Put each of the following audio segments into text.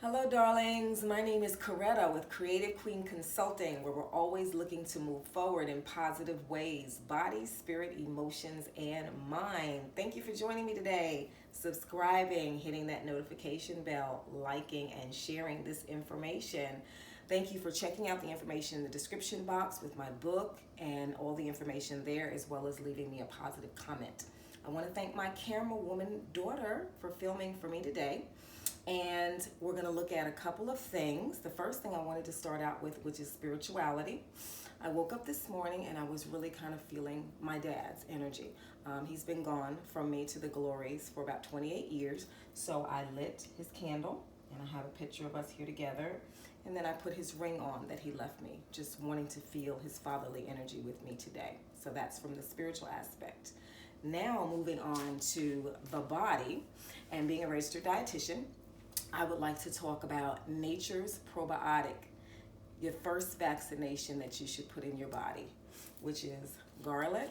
Hello, darlings. My name is Coretta with Coretta Queen Consulting, where we're always looking to move forward in positive ways, body, spirit, emotions, and mind. Thank you for joining me today, subscribing, hitting that notification bell, liking, and sharing this information. Thank you for checking out the information in the description box with my book and all the information there, as well as leaving me a positive comment. I want to thank my camera woman daughter for filming for me today. And we're going to look at a couple of things. The first thing I wanted to start out with, which is spirituality. I woke up this morning and I was really kind of feeling my dad's energy. He's been gone from me to the glories for about 28 years. So I lit his candle, and I have a picture of us here together. And then I put his ring on that he left me, just wanting to feel his fatherly energy with me today. So that's from the spiritual aspect. Now moving on to the body and being a registered dietitian, I would like to talk about nature's probiotic, your first vaccination that you should put in your body, which is garlic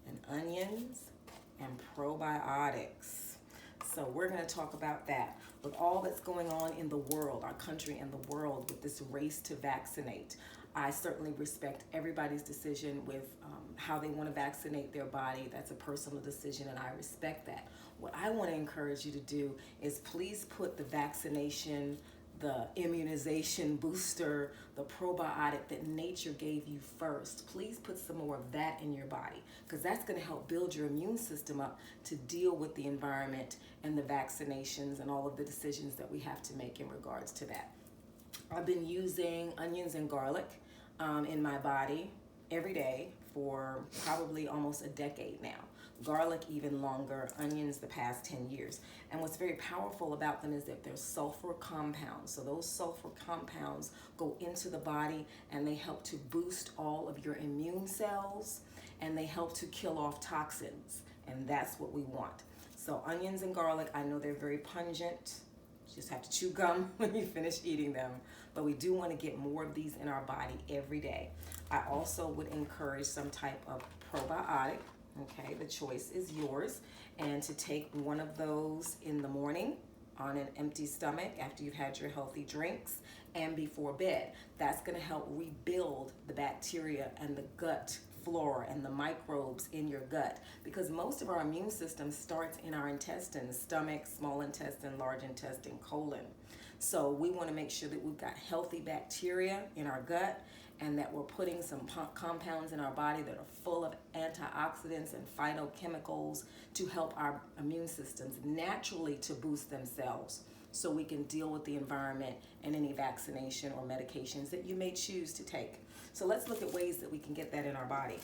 and onions and probiotics. So we're going to talk about that. With all that's going on in the world, our country and the world, with this race to vaccinate, I certainly respect everybody's decision with how they want to vaccinate their body. That's a personal decision, and I respect that. What I want to encourage you to do is please put the vaccination, the immunization booster, the probiotic that nature gave you first. Please put some more of that in your body, because that's going to help build your immune system up to deal with the environment and the vaccinations and all of the decisions that we have to make in regards to that. I've been using onions and garlic in my body every day for probably almost a decade now. Garlic even longer, onions the past 10 years. And what's very powerful about them is that they're sulfur compounds. So those sulfur compounds go into the body and they help to boost all of your immune cells, and they help to kill off toxins. And that's what we want. So onions and garlic, I know they're very pungent. You just have to chew gum when you finish eating them. But we do want to get more of these in our body every day. I also would encourage some type of probiotic. Okay, the choice is yours. And to take one of those in the morning on an empty stomach after you've had your healthy drinks and before bed. That's going to help rebuild the bacteria and the gut flora and the microbes in your gut, because most of our immune system starts in our intestines: stomach, small intestine, large intestine, colon. So we want to make sure that we've got healthy bacteria in our gut, and that we're putting some compounds in our body that are full of antioxidants and phytochemicals to help our immune systems naturally to boost themselves, so we can deal with the environment and any vaccination or medications that you may choose to take. So let's look at ways that we can get that in our body.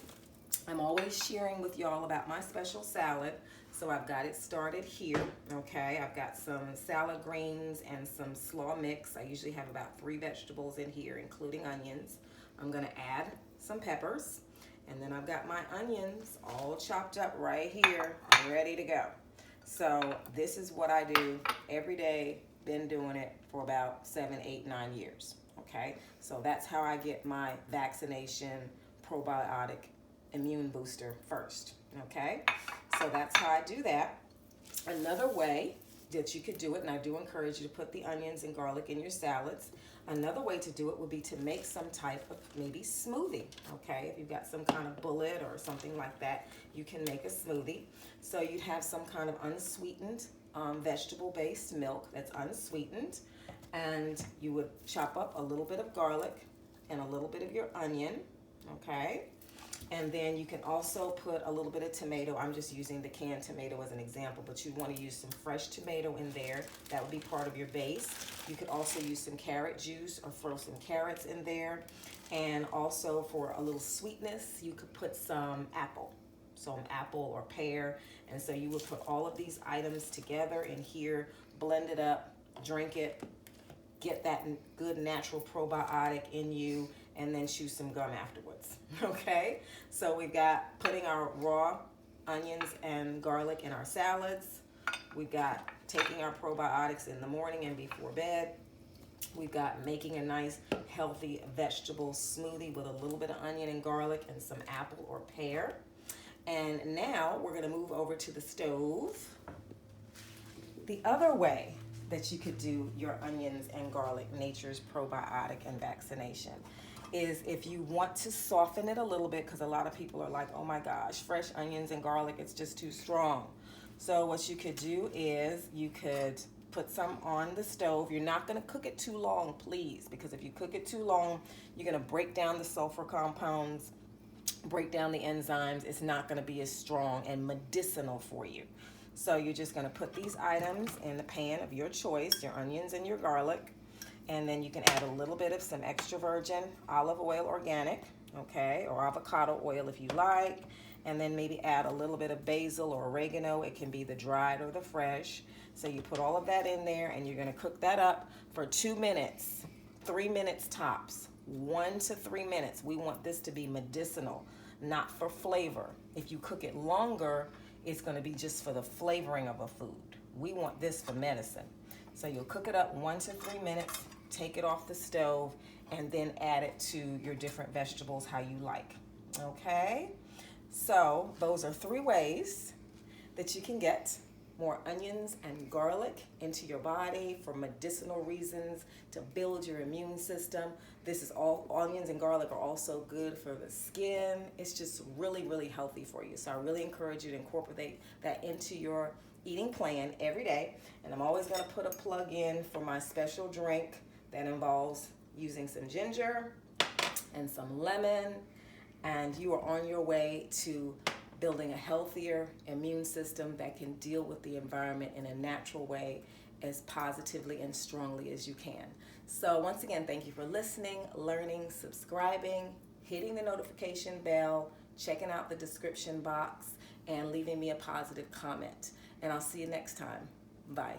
I'm always sharing with y'all about my special salad. So I've got it started here, okay? I've got some salad greens and some slaw mix. I usually have about 3 vegetables in here, including onions. I'm gonna add some peppers, and then I've got my onions all chopped up right here, ready to go. So this is what I do every day. Been doing it for about 7, 8, 9 years, okay? So that's how I get my vaccination probiotic immune booster first, okay? So that's how I do that. Another way that you could do it, and I do encourage you to put the onions and garlic in your salads. Another way to do it would be to make some type of maybe smoothie, okay? If you've got some kind of bullet or something like that, you can make a smoothie. So you'd have some kind of unsweetened vegetable-based milk that's unsweetened, and you would chop up a little bit of garlic and a little bit of your onion, okay? And then you can also put a little bit of tomato. I'm just using the canned tomato as an example, but you want to use some fresh tomato in there. That would be part of your base. You could also use some carrot juice or throw some carrots in there. And also for a little sweetness, you could put some apple or pear. And so you would put all of these items together in here, blend it up, drink it, get that good natural probiotic in you, and then chew some gum afterwards, okay? So we've got putting our raw onions and garlic in our salads. We've got taking our probiotics in the morning and before bed. We've got making a nice healthy vegetable smoothie with a little bit of onion and garlic and some apple or pear. And now we're gonna move over to the stove. The other way that you could do your onions and garlic, nature's probiotic and vaccination, is if you want to soften it a little bit, because a lot of people are like, oh my gosh, fresh onions and garlic, it's just too strong. So what you could do is you could put some on the stove. You're not going to cook it too long, please, because if you cook it too long, you're going to break down the sulfur compounds, break down the enzymes. It's not going to be as strong and medicinal for you. So you're just going to put these items in the pan of your choice, your onions and your garlic, and then you can add a little bit of some extra virgin olive oil, organic, okay, or avocado oil if you like, and then maybe add a little bit of basil or oregano. It can be the dried or the fresh. So you put all of that in there, and you're going to cook that up for 2 minutes, 3 minutes tops, 1 to 3 minutes. We want this to be medicinal, not for flavor. If you cook it longer, it's going to be just for the flavoring of a food. We want this for medicine. So you'll cook it up 1 to 3 minutes, take it off the stove, and then add it to your different vegetables how you like. Okay? So those are 3 ways that you can get more onions and garlic into your body for medicinal reasons, to build your immune system. This is all, onions and garlic are also good for the skin. It's just really, really healthy for you. So I really encourage you to incorporate that into your eating plan every day. And I'm always going to put a plug in for my special drink that involves using some ginger and some lemon, and you are on your way to building a healthier immune system that can deal with the environment in a natural way as positively and strongly as you can. So once again, thank you for listening, learning, subscribing, hitting the notification bell, checking out the description box, and leaving me a positive comment. And I'll see you next time. Bye.